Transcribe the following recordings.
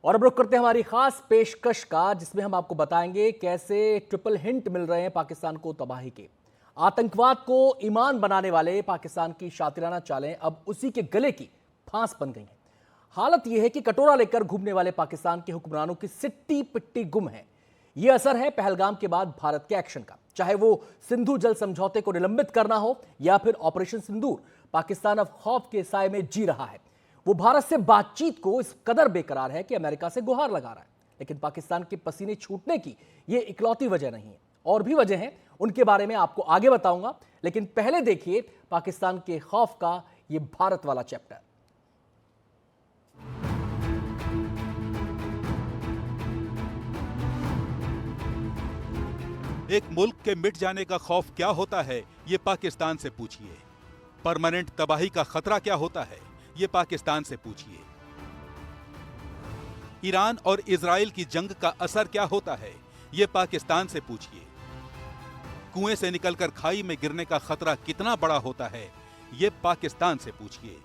और अब रुक करते हैं हमारी खास पेशकश का, जिसमें हम आपको बताएंगे कैसे ट्रिपल हिंट मिल रहे हैं पाकिस्तान को तबाही के। आतंकवाद को ईमान बनाने वाले पाकिस्तान की शातिराना चालें अब उसी के गले की फांस बन गई हैं। हालत यह है कि कटोरा लेकर घूमने वाले पाकिस्तान के हुक्मरानों की सिट्टी पिट्टी गुम है। यह असर है पहलगाम के बाद भारत के एक्शन का। चाहे वो सिंधु जल समझौते को निलंबित करना हो या फिर ऑपरेशन सिंदूर, पाकिस्तान अब खौफ के साए में जी रहा है। वो भारत से बातचीत को इस कदर बेकरार है कि अमेरिका से गुहार लगा रहा है। लेकिन पाकिस्तान के पसीने छूटने की यह इकलौती वजह नहीं है, और भी वजह हैं। उनके बारे में आपको आगे बताऊंगा, लेकिन पहले देखिए पाकिस्तान के खौफ का यह भारत वाला चैप्टर। एक मुल्क के मिट जाने का खौफ क्या होता है, ये पाकिस्तान से पूछिए। परमानेंट तबाही का खतरा क्या होता है, ये पाकिस्तान से पूछिए। ईरान और इजराइल की जंग का असर क्या होता है, ये पाकिस्तान से पूछिए। कुएं से निकलकर खाई में गिरने का खतरा कितना बड़ा होता है, ये पाकिस्तान से पूछिए।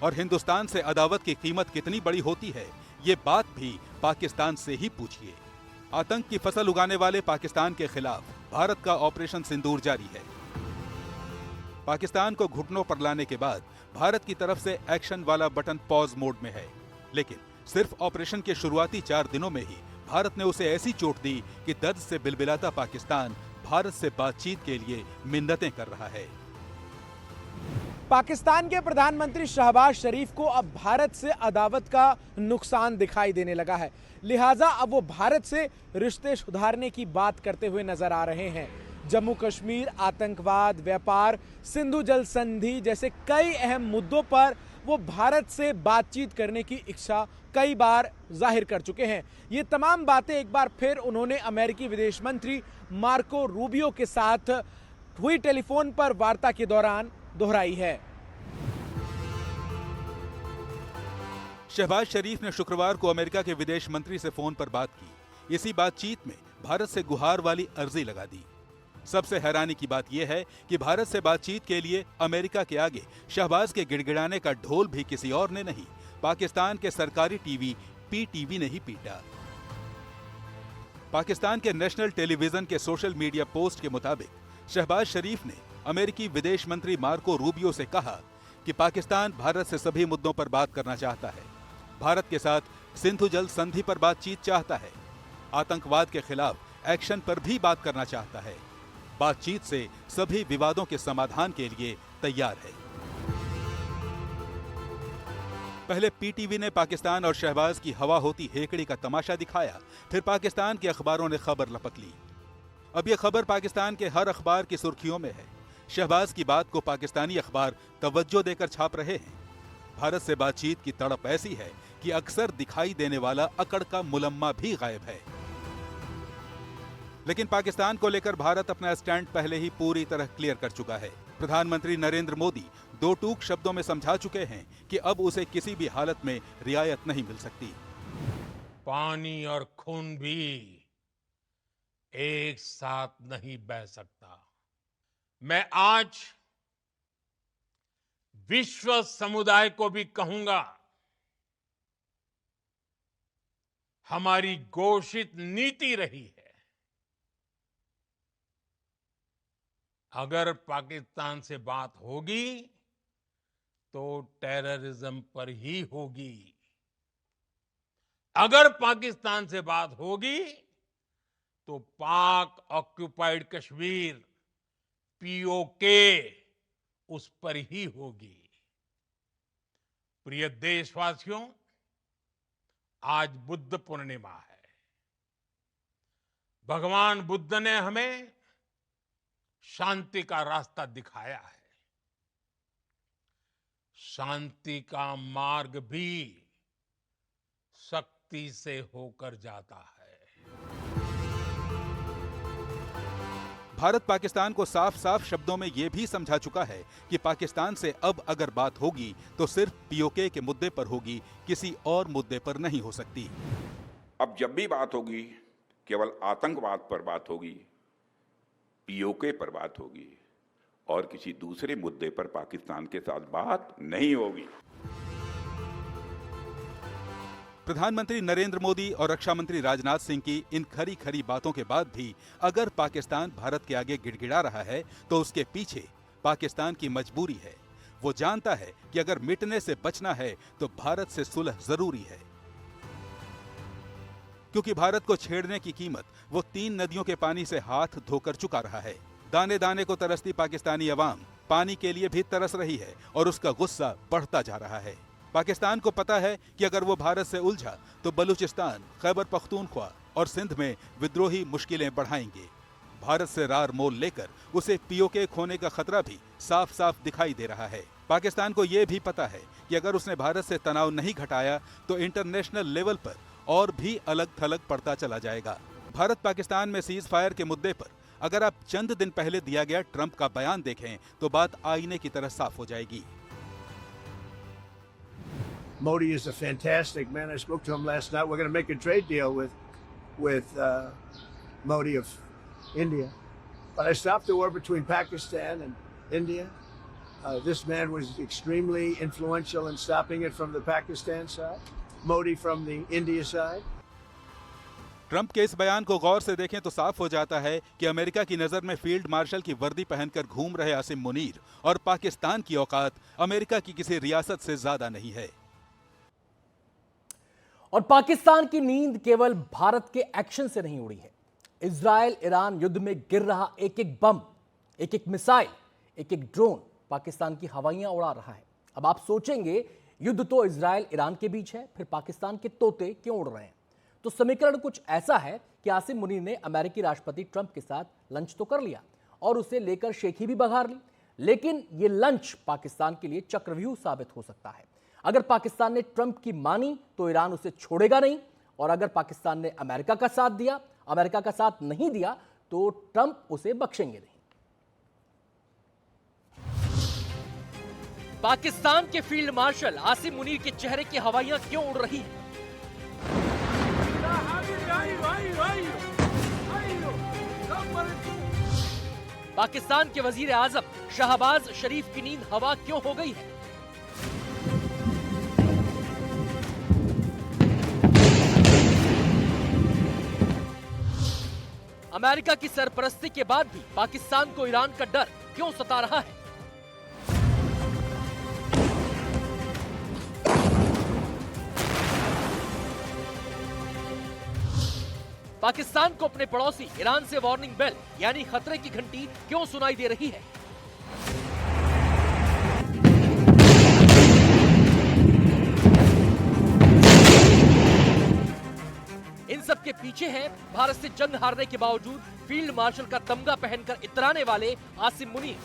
और हिंदुस्तान से अदावत की कीमत कितनी बड़ी होती है, ये बात भी पाकिस्तान से ही पूछिए। आतंक की फसल उगाने वाले पाकिस्तान के खिलाफ भारत का ऑपरेशन सिंदूर जारी है। पाकिस्तान को घुटनों पर लाने के बाद भारत की तरफ से एक्शन वाला बटन पॉज मोड में है, लेकिन सिर्फ ऑपरेशन के शुरुआती 4 दिनों में ही भारत ने उसे ऐसी चोट दी कि दर्द से बिलबिलाता पाकिस्तान भारत से बातचीत के लिए मिन्नतें कर रहा है। पाकिस्तान के प्रधानमंत्री शहबाज शरीफ को अब भारत से अदावत का नुकसान दिखाई देने लगा है, लिहाजा अब वो भारत से रिश्ते सुधारने की बात करते हुए नजर आ रहे हैं। जम्मू कश्मीर, आतंकवाद, व्यापार, सिंधु जल संधि जैसे कई अहम मुद्दों पर वो भारत से बातचीत करने की इच्छा कई बार जाहिर कर चुके हैं। ये तमाम बातें एक बार फिर उन्होंने अमेरिकी विदेश मंत्री मार्को रूबियो के साथ हुई टेलीफोन पर वार्ता के दौरान दोहराई है। शहबाज शरीफ ने शुक्रवार को अमेरिका के विदेश मंत्री से फोन पर बात की। इसी बातचीत में भारत से गुहार वाली अर्जी लगा दी। सबसे हैरानी की बात यह है कि भारत से बातचीत के लिए अमेरिका के आगे शहबाज के गिड़गिड़ाने का ढोल भी किसी और ने नहीं, पाकिस्तान के सरकारी टीवी पीटीवी ने ही पीटा। पाकिस्तान के नेशनल टेलीविजन के सोशल मीडिया पोस्ट के मुताबिक शहबाज शरीफ ने अमेरिकी विदेश मंत्री मार्को रूबियो से कहा कि पाकिस्तान भारत से सभी मुद्दों पर बात करना चाहता है। भारत के साथ सिंधु जल संधि पर बातचीत चाहता है। आतंकवाद के खिलाफ एक्शन पर भी बात करना चाहता है। बातचीत से सभी विवादों के समाधान के लिए तैयार है। पहले पीटीवी ने पाकिस्तान और शहबाज की हवा होती हेकड़ी का तमाशा दिखाया, फिर पाकिस्तान के अखबारों ने खबर लपक ली। अब यह खबर पाकिस्तान के हर अखबार की सुर्खियों में है। शहबाज की बात को पाकिस्तानी अखबार तवज्जो देकर छाप रहे हैं। भारत से बातचीत की तड़प ऐसी है कि अक्सर दिखाई देने वाला अकड़ का मुलम्मा भी गायब है। लेकिन पाकिस्तान को लेकर भारत अपना स्टैंड पहले ही पूरी तरह क्लियर कर चुका है। प्रधानमंत्री नरेंद्र मोदी 2 टूक शब्दों में समझा चुके हैं कि अब उसे किसी भी हालत में रियायत नहीं मिल सकती। पानी और खून भी एक साथ नहीं बह सकता। मैं आज विश्व समुदाय को भी कहूंगा, हमारी घोषित नीति रही है, अगर पाकिस्तान से बात होगी तो टेररिज्म पर ही होगी। अगर पाकिस्तान से बात होगी तो पाक ऑक्युपाइड कश्मीर पीओके उस पर ही होगी। प्रिय देशवासियों, आज बुद्ध पूर्णिमा है। भगवान बुद्ध ने हमें शांति का रास्ता दिखाया है। शांति का मार्ग भी शक्ति से होकर जाता है। भारत पाकिस्तान को साफ साफ शब्दों में यह भी समझा चुका है कि पाकिस्तान से अब अगर बात होगी तो सिर्फ पीओके के मुद्दे पर होगी, किसी और मुद्दे पर नहीं हो सकती। अब जब भी बात होगी केवल आतंकवाद पर बात होगी, पीओके पर बात होगी और किसी दूसरे मुद्दे पर पाकिस्तान के साथ बात नहीं होगी। प्रधानमंत्री नरेंद्र मोदी और रक्षा मंत्री राजनाथ सिंह की इन खरी खरी बातों के बाद भी अगर पाकिस्तान भारत के आगे गिड़गिड़ा रहा है तो उसके पीछे पाकिस्तान की मजबूरी है। वो जानता है कि अगर मिटने से बचना है तो भारत से सुलह जरूरी है, क्योंकि भारत को छेड़ने की कीमत वो 3 नदियों के पानी से हाथ धोकर चुका रहा है। दाने दाने को तरसती पाकिस्तानी अवाम पानी के लिए भी तरस रही है और उसका गुस्सा बढ़ता जा रहा है। पाकिस्तान को पता है कि अगर वो भारत से उलझा तो बलूचिस्तान, खैबर पख्तूनख्वा और सिंध में विद्रोही मुश्किलें बढ़ाएंगे। भारत से रार मोल लेकर उसे पीओके खोने का खतरा भी साफ साफ दिखाई दे रहा है। पाकिस्तान को यह भी पता है कि अगर उसने भारत से तनाव नहीं घटाया तो इंटरनेशनल लेवल पर और भी अलग थलग पड़ता चला जाएगा। भारत पाकिस्तान में सीज फायर के मुद्दे पर अगर आप चंद दिन पहले दिया गया ट्रंप का बयान देखें तो बात आईने की तरह साफ हो जाएगी। Modi is a fantastic man. I spoke to him last night. We're going to make a trade deal with Modi of India. But I stopped the war between Pakistan and India. This man was extremely influential in stopping it from the Pakistan side, Modi from the India side. Trump के इस बयान को गौर से देखें तो साफ हो जाता है कि अमेरिका की नजर में फील्ड मार्शल की वर्दी पहनकर घूम रहे आसिम मुनीर और पाकिस्तान की औकात अमेरिका की किसी रियासत से ज्यादा नहीं है। और पाकिस्तान की नींद केवल भारत के एक्शन से नहीं उड़ी है। इजराइल ईरान युद्ध में गिर रहा एक एक बम, एक एक मिसाइल, एक एक ड्रोन पाकिस्तान की हवाइयां उड़ा रहा है। अब आप सोचेंगे युद्ध तो इजराइल ईरान के बीच है, फिर पाकिस्तान के तोते क्यों उड़ रहे हैं? तो समीकरण कुछ ऐसा है कि आसिम मुनीर ने अमेरिकी राष्ट्रपति ट्रंप के साथ लंच तो कर लिया और उसे लेकर शेखी भी बघार ली, लेकिन यह लंच पाकिस्तान के लिए चक्रव्यूह साबित हो सकता है। अगर पाकिस्तान ने ट्रंप की मानी तो ईरान उसे छोड़ेगा नहीं, और अगर पाकिस्तान ने अमेरिका का साथ दिया, अमेरिका का साथ नहीं दिया तो ट्रंप उसे बख्शेंगे नहीं। पाकिस्तान के फील्ड मार्शल आसिम मुनीर के चेहरे की हवाइयां क्यों उड़ रही हैं? पाकिस्तान के वजीर आजम शहबाज शरीफ की नींद हवा क्यों हो गई है? अमेरिका की सरपरस्ती के बाद भी पाकिस्तान को ईरान का डर क्यों सता रहा है? पाकिस्तान को अपने पड़ोसी ईरान से वार्निंग बेल यानी खतरे की घंटी क्यों सुनाई दे रही है? इन सब के पीछे है भारत से जंग हारने के बावजूद फील्ड मार्शल का तमगा पहनकर इतराने वाले आसिम मुनीर।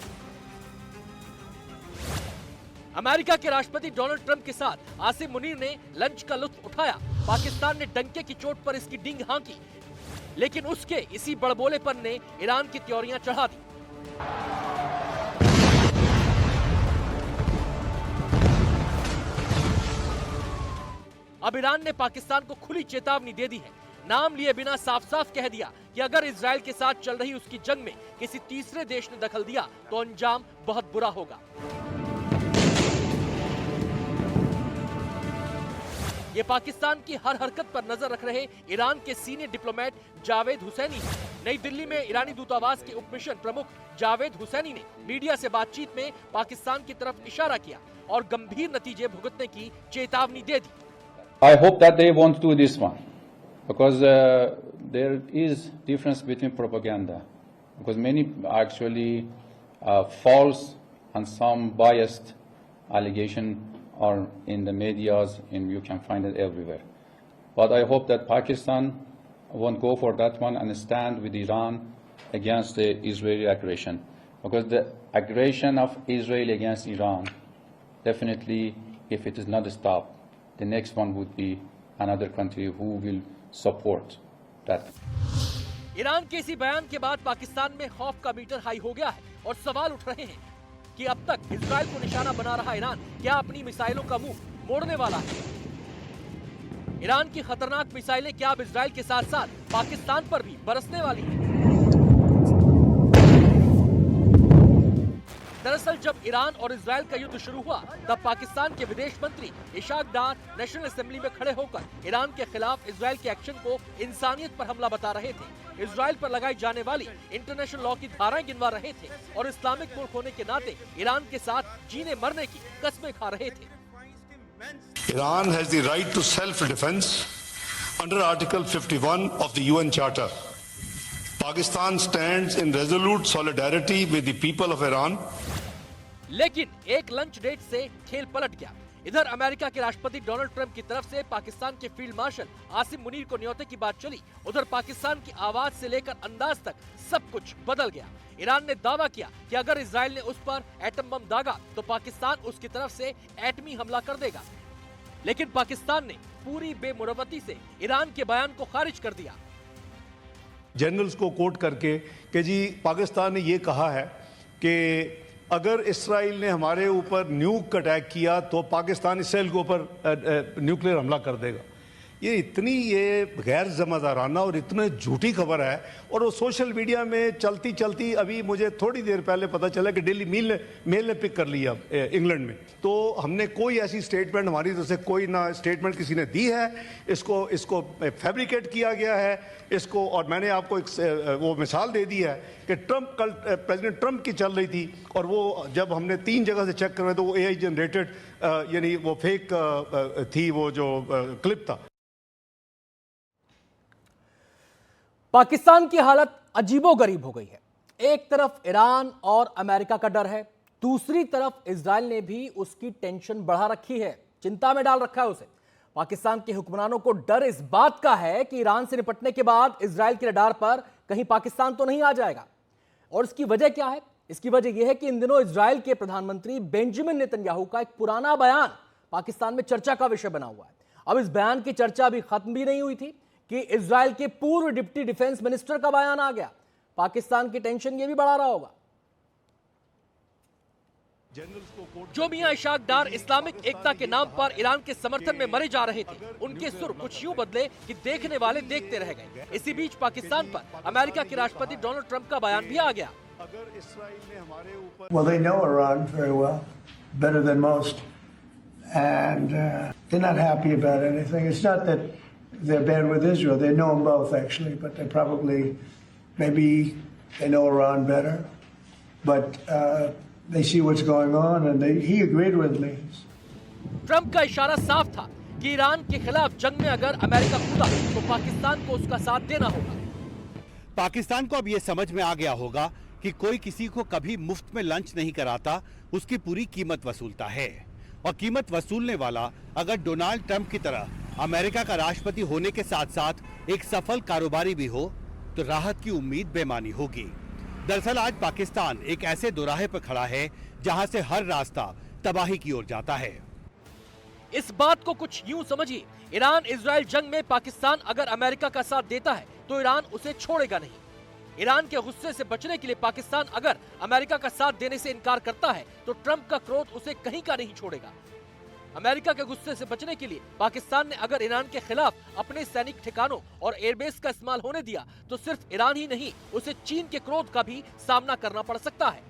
अमेरिका के राष्ट्रपति डोनाल्ड ट्रंप के साथ आसिम मुनीर ने लंच का लुत्फ उठाया। पाकिस्तान ने डंके की चोट पर इसकी डींग हाँकी, लेकिन उसके इसी बड़बोलेपन ने ईरान की त्योरियां चढ़ा दी। अब ईरान ने पाकिस्तान को खुली चेतावनी दे दी है। नाम लिए बिना साफ साफ कह दिया कि अगर इजराइल के साथ चल रही उसकी जंग में किसी तीसरे देश ने दखल दिया तो अंजाम बहुत बुरा होगा। ये पाकिस्तान की हर हरकत पर नजर रख रहे ईरान के सीनियर डिप्लोमेट जावेद हुसैनी। नई दिल्ली में ईरानी दूतावास के उप मिशन प्रमुख जावेद हुसैनी ने मीडिया से बातचीत में पाकिस्तान की तरफ इशारा किया और गंभीर नतीजे भुगतने की चेतावनी दे दी। I hope that they won't do this one, because there is difference between propaganda, because many actually false and some biased allegation are in the medias, and you can find it everywhere. But I hope that Pakistan won't go for that one and stand with Iran against the Israeli aggression, because the aggression of Israel against Iran, definitely, if it is not stopped, the next one would be another country who will support that. Iran के इसी बयान के बाद पाकिस्तान में खौफ का metre high हो गया है और सवाल उठ रहे हैं कि अब तक इजराइल को निशाना बना रहा ईरान क्या अपनी मिसाइलों का मुंह मोड़ने वाला है? ईरान की खतरनाक मिसाइलें क्या अब इजराइल के साथ साथ पाकिस्तान पर भी बरसने वाली हैं? दरअसल जब ईरान और इजराइल का युद्ध शुरू हुआ तब पाकिस्तान के विदेश मंत्री इशाक डार नेशनल असेंबली में खड़े होकर ईरान के खिलाफ इजराइल के एक्शन को इंसानियत पर हमला बता रहे थे। इजराइल पर लगाई जाने वाली इंटरनेशनल लॉ की धाराएं गिनवा रहे थे और इस्लामिक मुल्क होने के नाते ईरान के साथ जीने मरने की कस्में खा रहे थे। Iran has the right to self-defense under Article 51 of the UN Charter. Pakistan stands in resolute solidarity with the people of Iran. लेकिन एक लंच डेट से खेल पलट गया। इधर अमेरिका के राष्ट्रपति डोनाल्ड ट्रंप की तरफ से पाकिस्तान के फील्ड मार्शल आसिम मुनीर को न्योते की बात चली। उधर पाकिस्तान की आवाज से लेकर अंदाज तक सब कुछ बदल गया। ईरान ने दावा किया कि अगर इजराइल ने उस पर एटम बम दागा तो पाकिस्तान उसकी तरफ से एटमी हमला कर देगा। लेकिन पाकिस्तान ने पूरी बेमुरवती से ईरान के बयान को खारिज कर दिया। जनरल्स को कोट करके कि जी पाकिस्तान ने ये कहा है कि अगर इसराइल ने हमारे ऊपर न्यूक अटैक किया तो पाकिस्तान इसराइल के ऊपर न्यूक्लियर हमला कर देगा। ये गैर ज़िम्मेदाराना और इतनी झूठी खबर है और वो सोशल मीडिया में चलती चलती अभी मुझे थोड़ी देर पहले पता चला कि डेली मेल ने पिक कर लिया इंग्लैंड में। तो हमने कोई ऐसी स्टेटमेंट हमारी तरफ से कोई ना स्टेटमेंट किसी ने दी है, इसको फैब्रिकेट किया गया है इसको। और मैंने आपको एक वो मिसाल दे दी है कि प्रेसिडेंट ट्रंप की चल रही थी और वो जब हमने 3 जगह से चेक करवाया तो वो AI जनरेटेड यानी वो फेक थी वो जो क्लिप था। पाकिस्तान की हालत अजीबोगरीब हो गई है। एक तरफ ईरान और अमेरिका का डर है, दूसरी तरफ इजराइल ने भी उसकी टेंशन बढ़ा रखी है, चिंता में डाल रखा है उसे। पाकिस्तान के हुक्मरानों को डर इस बात का है कि ईरान से निपटने के बाद इजराइल के रडार पर कहीं पाकिस्तान तो नहीं आ जाएगा। और इसकी वजह क्या है? इसकी वजह यह है कि इन दिनों इजराइल के प्रधानमंत्री बेंजामिन नेतन्याहू का एक पुराना बयान पाकिस्तान में चर्चा का विषय बना हुआ है। अब इस बयान की चर्चा अभी खत्म भी नहीं हुई थी कि इजराइल के पूर्व डिप्टी डिफेंस मिनिस्टर का बयान आ गया। पाकिस्तान की टेंशन ये भी बढ़ा रहा होगा। जो मियां इशाक डार इस्लामिक एकता के नाम पर ईरान के समर्थन में मरे जा रहे थे, उनके सुर कुछ यूं बदले कि देखने वाले देखते रह गए। इसी बीच पाकिस्तान पर अमेरिका के राष्ट्रपति डोनाल्ड ट्रंप का बयान भी आ गया। Well, they know Iran very well, better than most, and they're not happy about anything. It's not that they're bad with Israel. They know them both, actually, but they probably, maybe they know Iran better, but they see what's going on, and he agreed with me. Trump का इशारा साफ था कि Iran के खिलाफ जंग में अगर अमेरिका कूदा तो पाकिस्तान को उसका साथ देना होगा। पाकिस्तान को अब ये समझ में आ गया होगा कि कोई किसी को कभी मुफ्त में लंच नहीं कराता, उसकी पूरी कीमत वसूलता है। और कीमत वसूलने वाला अगर डोनाल्ड ट्रंप की तरह अमेरिका का राष्ट्रपति होने के साथ साथ एक सफल कारोबारी भी हो तो राहत की उम्मीद बेमानी होगी। दरअसल आज पाकिस्तान एक ऐसे दोराहे पर खड़ा है जहां से हर रास्ता तबाही की ओर जाता है। इस बात को कुछ यूं समझिए, ईरान इजराइल जंग में पाकिस्तान अगर अमेरिका का साथ देता है तो ईरान उसे छोड़ेगा नहीं। ईरान के गुस्से से बचने के लिए पाकिस्तान अगर अमेरिका का साथ देने से इनकार करता है तो ट्रंप का क्रोध उसे कहीं का नहीं छोड़ेगा। अमेरिका के गुस्से से बचने के लिए पाकिस्तान ने अगर ईरान के खिलाफ अपने सैनिक ठिकानों और एयरबेस का इस्तेमाल होने दिया तो सिर्फ ईरान ही नहीं, उसे चीन के क्रोध का भी सामना करना पड़ सकता है।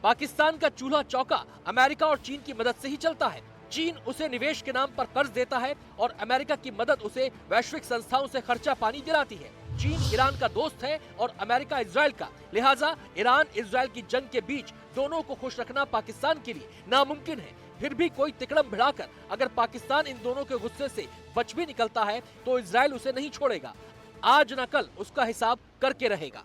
पाकिस्तान का चूल्हा चौका अमेरिका और चीन की मदद से ही चलता है। चीन उसे निवेश के नाम पर कर्ज देता है और अमेरिका की मदद उसे वैश्विक संस्थाओं से खर्चा पानी दिलाती है। चीन ईरान का दोस्त है और अमेरिका इजराइल का, लिहाजा ईरान इजराइल की जंग के बीच दोनों को खुश रखना पाकिस्तान के लिए नामुमकिन है। फिर भी कोई तिकड़म भिड़ाकर अगर पाकिस्तान इन दोनों के गुस्से से बच भी निकलता है तो इजराइल उसे नहीं छोड़ेगा। आज न कल उसका हिसाब करके रहेगा।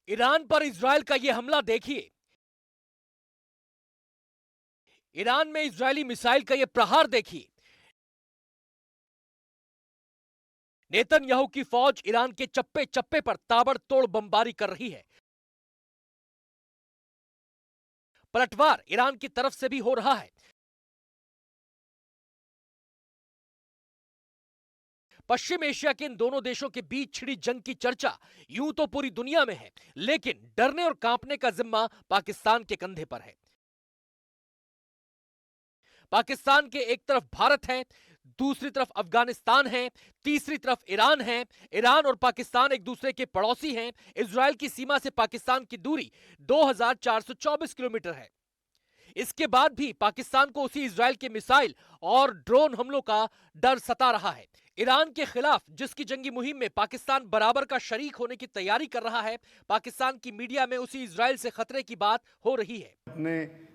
ईरान पर इजराइल का यह हमला देखिए। ईरान में इजरायली मिसाइल का यह प्रहार देखिए। नेतन्याहू की फौज ईरान के चप्पे चप्पे पर ताबड़तोड़ बमबारी कर रही है। पलटवार ईरान की तरफ से भी हो रहा है। पश्चिम एशिया के इन दोनों देशों के बीच छिड़ी जंग की चर्चा यूं तो पूरी दुनिया में है, लेकिन डरने और कांपने का जिम्मा पाकिस्तान के कंधे पर है। पाकिस्तान के एक तरफ भारत है, दूसरी तरफ अफगानिस्तान है, तीसरी तरफ ईरान है। ईरान और पाकिस्तान एक दूसरे के पड़ोसी हैं। इजराइल की सीमा से पाकिस्तान की दूरी 2424 किलोमीटर है। इसके बाद भी पाकिस्तान को उसी इजराइल के मिसाइल और ड्रोन हमलों का डर सता रहा है। ईरान के खिलाफ जिसकी जंगी मुहिम में पाकिस्तान बराबर का शरीक होने की तैयारी कर रहा है, पाकिस्तान की मीडिया में उसी इजराइल से खतरे की बात हो रही है। अपने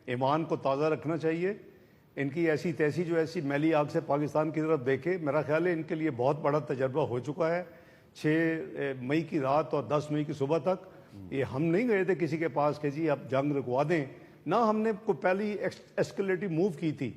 ईमान को ताज़ा रखना चाहिए। इनकी ऐसी तैसी जो ऐसी मैली आग से पाकिस्तान की तरफ देखे, मेरा ख्याल है इनके लिए बहुत बड़ा तजर्बा हो चुका है। 6 मई की रात और 10 मई की सुबह तक ये हम नहीं गए थे किसी के पास कि जी आप जंग रुकवा दें, ना हमने को पहली एस्केलेटिव मूव की थी।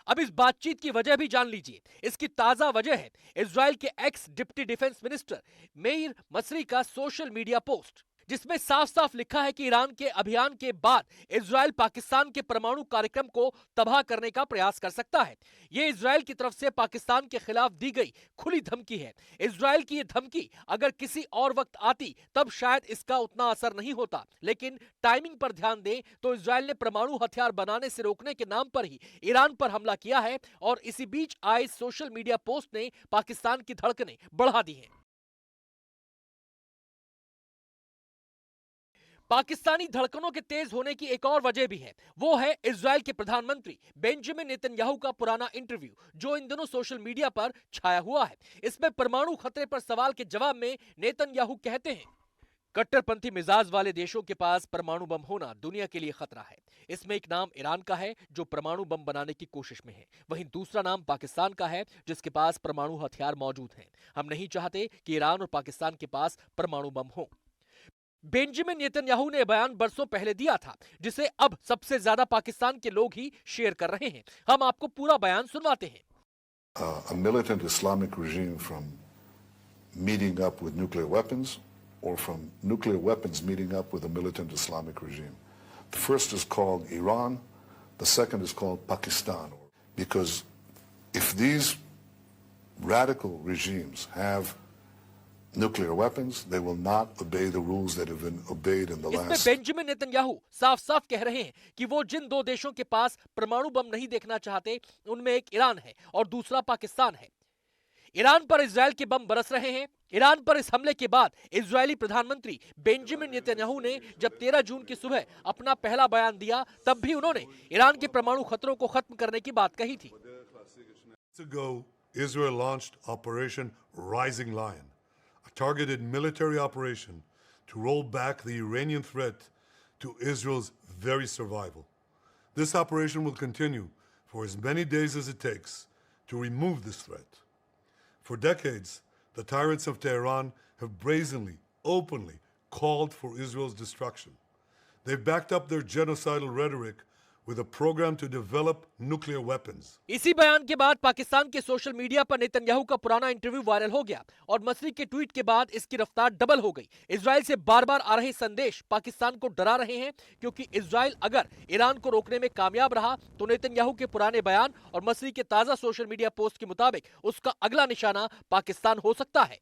अब इस बातचीत की वजह भी जान लीजिए। इसकी ताजा वजह है इजराइल के x deputy defence minister mayor मसरी का सोशल मीडिया पोस्ट, जिसमें साफ साफ लिखा है कि ईरान के अभियान के बाद इजराइल पाकिस्तान के परमाणु कार्यक्रम को तबाह करने का प्रयास कर सकता है। यह इजराइल की तरफ से पाकिस्तान के खिलाफ दी गई खुली धमकी है। इजराइल की यह धमकी अगर किसी और वक्त आती तब शायद इसका उतना असर नहीं होता, लेकिन टाइमिंग पर ध्यान दें तो इजराइल ने परमाणु हथियार बनाने से रोकने के नाम पर ही ईरान पर हमला किया है और इसी बीच आए सोशल मीडिया पोस्ट ने पाकिस्तान की धड़कनें बढ़ा दी हैं। पाकिस्तानी धड़कनों के तेज होने की एक और वजह भी है, वो है इजराइल के प्रधानमंत्री बेंजामिन नेतन्याहू का पुराना इंटरव्यू जो इन दिनों सोशल मीडिया पर छाया हुआ है। इसमें परमाणु खतरे पर सवाल के जवाब में नेतन्याहू कहते हैं, कट्टरपंथी मिजाज वाले देशों के पास परमाणु बम होना दुनिया के लिए खतरा है। इसमें एक नाम ईरान का है जो परमाणु बम बनाने की कोशिश में है, वहीं दूसरा नाम पाकिस्तान का है जिसके पास परमाणु हथियार मौजूद हैं। हम नहीं चाहते कि ईरान और पाकिस्तान के पास परमाणु बम हो। बेंजामिन नेतन्याहू ने बयान बरसों पहले दिया था, जिसे अब सबसे ज्यादा पाकिस्तान के लोग ही शेयर कर रहे हैं। हम आपको पूरा बयान सुनवाते हैं। A militant Islamic regime from meeting up with nuclear weapons or from nuclear weapons meeting up with a militant Islamic regime. The first is called Iran, the second is called Pakistan. Because if these radical regimes have nuclear weapons, they will not obey the rules that have been obeyed in the इसमें last. Benjamin Netanyahu साफ साफ कह रहे हैं कि वो जिन दो देशों के पास परमाणु बम नहीं देखना चाहते उनमें एक ईरान है और दूसरा पाकिस्तान है। ईरान पर इजराइल के बम बरस रहे हैं। ईरान पर इस हमले के बाद इजरायली प्रधानमंत्री बेंजामिन नेतन्याहू ने जब 13 जून की सुबह अपना पहला बयान दिया, तब भी उन्होंने ईरान के परमाणु खतरों को खत्म करने की बात कही थी। ago, Israel launched Operation Rising Lion, a targeted military operation to roll back the Iranian threat to Israel's very survival. This operation will continue for as many days as it takes to remove this threat. For decades, the tyrants of Tehran have brazenly, openly called for Israel's destruction. They've backed up their genocidal rhetoric with a program to develop nuclear weapons. इसी बयान के बाद पाकिस्तान के social media पर Netanyahu का पुराना interview viral हो गया और मसरी के ट्वीट के बाद इसकी रफ्तार डबल हो गई। इजराइल से बार-बार आ रहे संदेश पाकिस्तान को डरा रहे हैं, क्योंकि इजराइल अगर ईरान को रोकने में कामयाब रहा तो नेतन्याहू के पुराने बयान और मसरी के ताजा सोशल मीडिया पोस्ट के मुताबिक उसका अगला निशाना पाकिस्तान हो सकता है।